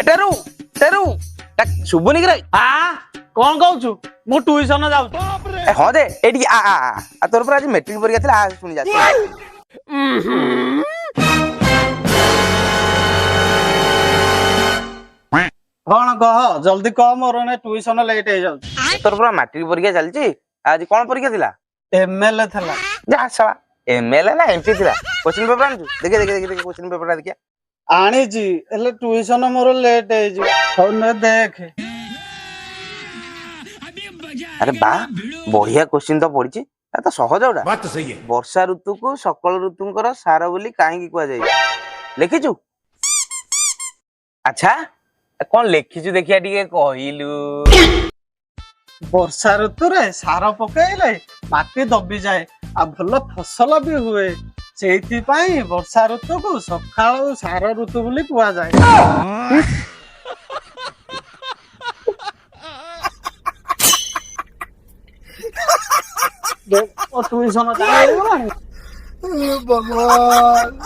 टेरू टेरू शुभुनी कि कौन कहू मु ट्यूशन जाऊँ हाँ दे एटी आ आ आ तोर पर आज मैट्रिक परीक्षा थिला आ सुनी जा कौन कह जल्दी कह मोर ट्यूशन लेट हो जाऊ तोर पर मैट्रिक परीक्षा चलची आज कौन परीक्षा थिला एमएलए थला जा साला एमएलए ना एमपी थिला क्वेश्चन पेपर आनजु देखे देखे देखे क्वेश्चन पेपर देखिया आनी जी एले ट्यूशन मोर लेट हो ने देख अरे बा बढ़िया क्वेश्चन तो पड़ी तो सहज उड़ा बात तो सही है वर्षा ऋतु को सकल ऋतुंकर सार बोली कहीं कुआ जाए लिखिचु अच्छा कौन लिखिचु देखिया टिके कहिलु वर्षा ऋतु रे सार पकेइले माटी दबी जाए आ भल फसल भी हुए सेठी पाई वर्षा ऋतु को सकाळु सार ऋतु बोली कुआ जाए ट्यूशन भगवान